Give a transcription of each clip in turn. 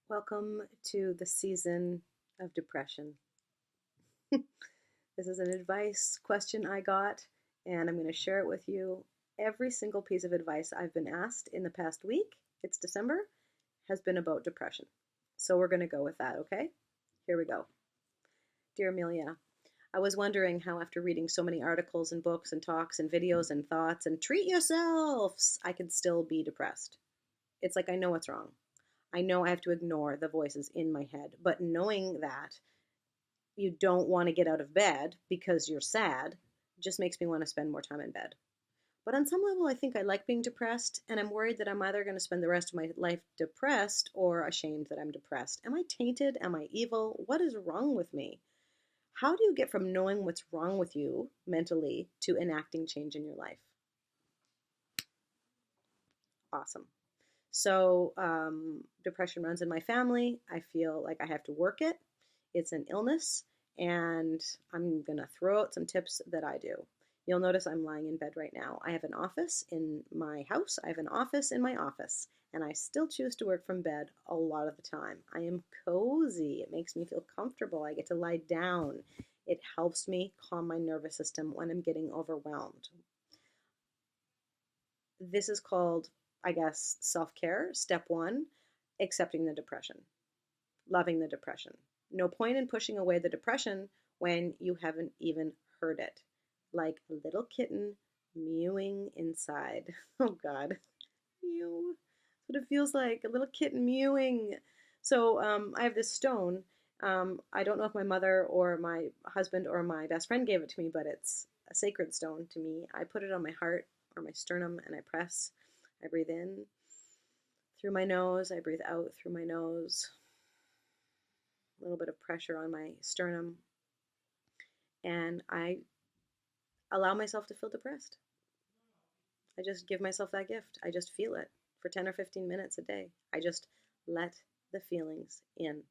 Welcome to the season of depression. This is an advice question I got, and I'm going to share it with you. Every single piece of advice I've been asked in the past week, it's December, has been about depression. So we're going to go with that, okay? Here we go. Dear Amelia, I was wondering how, after reading so many articles and books and talks and videos and thoughts and treat yourselves, I could still be depressed. It's like I know what's wrong. I know I have to ignore the voices in my head, but knowing that you don't want to get out of bed because you're sad just makes me want to spend more time in bed. But on some level, I think I like being depressed, and I'm worried that I'm either going to spend the rest of my life depressed or ashamed that I'm depressed. Am I tainted? Am I evil? What is wrong with me? How do you get from knowing what's wrong with you mentally to enacting change in your life? Awesome. So, depression runs in my family. I feel like I have to work it. It's an illness, and I'm going to throw out some tips that I do. You'll notice I'm lying in bed right now. I have an office in my house, I have an office in my office, and I still choose to work from bed a lot of the time. I am cozy. It makes me feel comfortable. I get to lie down. It helps me calm my nervous system when I'm getting overwhelmed. This is called, I guess, self care. Step one, accepting the depression, loving the depression. No point in pushing away the depression when you haven't even heard it. Like a little kitten mewing inside. Oh, God. Mew. That's what it feels like, a little kitten mewing. So I have this stone. I don't know if my mother or my husband or my best friend gave it to me, but it's a sacred stone to me. I put it on my heart or my sternum and I press. I breathe in through my nose. I breathe out through my nose. A little bit of pressure on my sternum. And I allow myself to feel depressed. I just give myself that gift. I just feel it for 10 or 15 minutes a day. I just let the feelings in.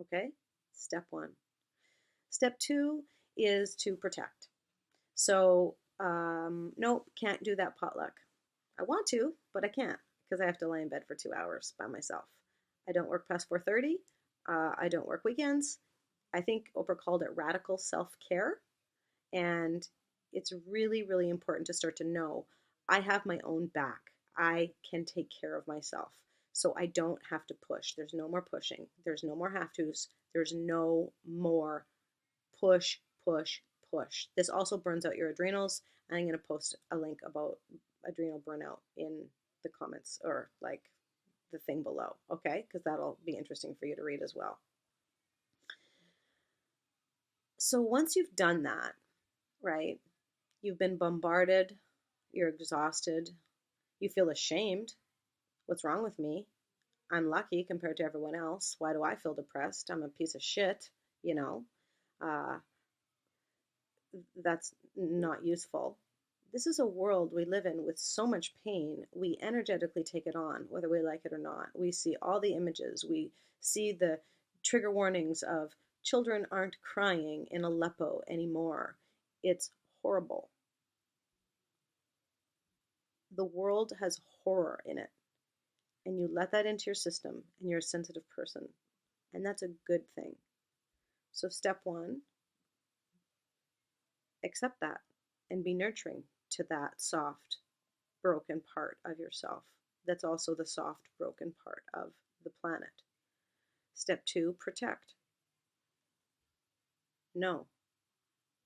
Okay? Step one. Step two is to protect. So, nope, can't do that potluck. I want to, but I can't because I have to lay in bed for 2 hours by myself. I don't work past 4:30. I don't work weekends. I think Oprah called it radical self-care. And it's really, really important to start to know I have my own back. I can take care of myself. So I don't have to push. There's no more pushing. There's no more have tos. There's no more push, push, push. This also burns out your adrenals. And I'm going to post a link about adrenal burnout in the comments or like the thing below, okay? Because that'll be interesting for you to read as well. So once you've done that, right? You've been bombarded, you're exhausted, you feel ashamed. What's wrong with me? I'm lucky compared to everyone else. Why do I feel depressed? I'm a piece of shit, you know. Uh, that's not useful. This is a world we live in with so much pain. We energetically take it on, whether we like it or not. We see all the images. We see the trigger warnings of children aren't crying in Aleppo anymore. It's horrible. The world has horror in it, and you let that into your system, and you're a sensitive person, and that's a good thing. So step one, accept that and be nurturing to that soft broken part of yourself that's also the soft broken part of the planet. Step two, protect. No,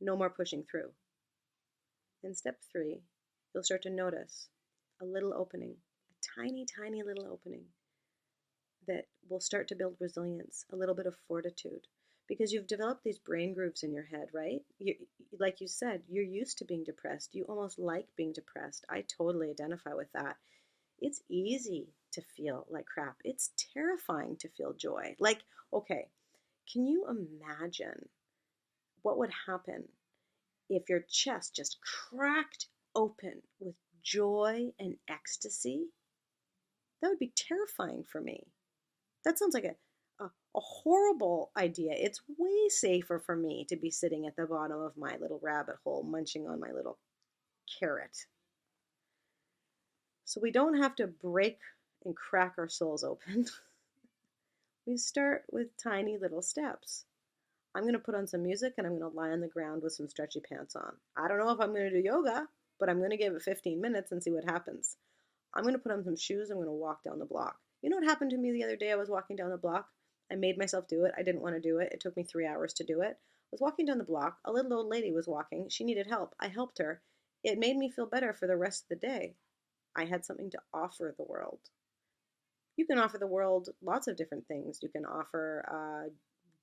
no more pushing through. And step three, you'll start to notice a little opening, a tiny, tiny little opening that will start to build resilience, a little bit of fortitude, because you've developed these brain grooves in your head, right? Like you said, you're used to being depressed. You almost like being depressed. I totally identify with that. It's easy to feel like crap. It's terrifying to feel joy. Like, okay, can you imagine what would happen if your chest just cracked open with joy and ecstasy? That would be terrifying for me. That sounds like a horrible idea. It's way safer for me to be sitting at the bottom of my little rabbit hole munching on my little carrot. So we don't have to break and crack our souls open. We start with tiny little steps. I'm going to put on some music and I'm going to lie on the ground with some stretchy pants on. I don't know if I'm going to do yoga, but I'm going to give it 15 minutes and see what happens. I'm going to put on some shoes. I'm going to walk down the block. You know what happened to me the other day? I was walking down the block. I made myself do it. I didn't want to do it. It took me 3 hours to do it. I was walking down the block. A little old lady was walking. She needed help. I helped her. It made me feel better for the rest of the day. I had something to offer the world. You can offer the world lots of different things. You can offer a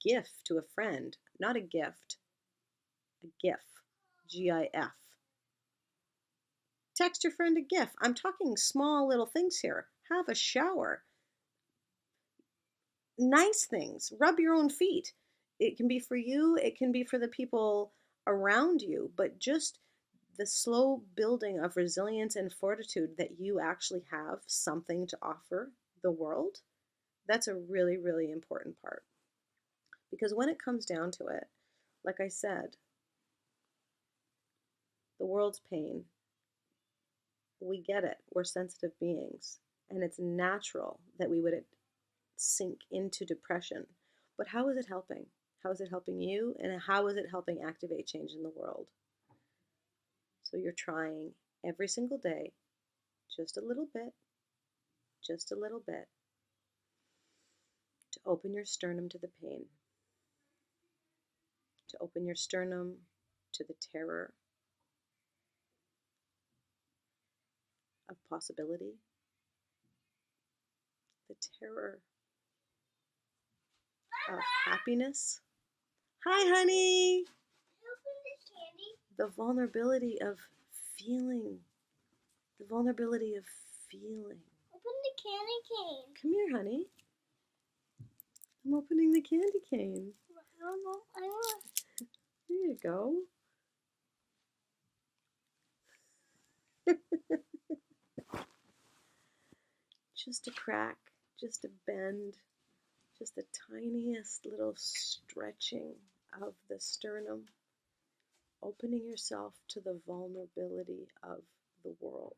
gift to a friend, not a gift, a GIF, GIF. Text your friend a GIF. I'm talking small little things here. Have a shower. Nice things. Rub your own feet. It can be for you, it can be for the people around you, but just the slow building of resilience and fortitude that you actually have something to offer the world, that's a really, really important part. Because when it comes down to it, like I said, the world's pain, we get it. We're sensitive beings. And it's natural that we would sink into depression. But how is it helping? How is it helping you? And how is it helping activate change in the world? So you're trying every single day, just a little bit, just a little bit, to open your sternum to the pain, to open your sternum to the terror of possibility, the terror of happiness. Hi, honey. The vulnerability of feeling. The vulnerability of feeling. Open the candy cane. Come here, honey. I'm opening the candy cane. I want. Here you go. Just a crack, just a bend, just the tiniest little stretching of the sternum, opening yourself to the vulnerability of the world.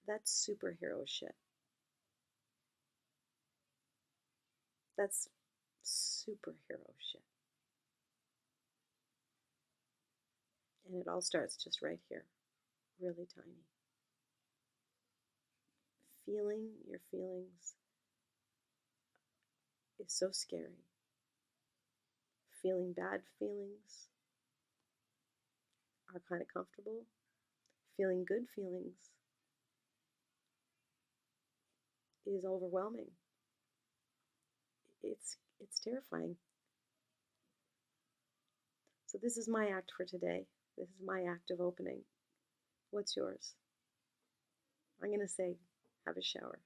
That's superhero shit. That's superhero shit. And it all starts just right here, really tiny. Feeling your feelings is so scary. Feeling bad feelings are kind of comfortable. Feeling good feelings is overwhelming. It's terrifying. So this is my act for today. This is my act of opening. What's yours? I'm going to say, have a shower.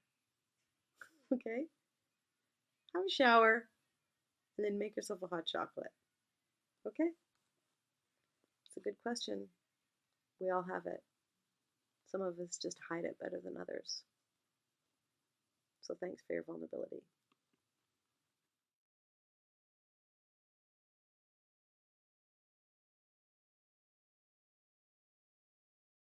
Okay? Have a shower and then make yourself a hot chocolate. Okay? It's a good question. We all have it. Some of us just hide it better than others. So thanks for your vulnerability.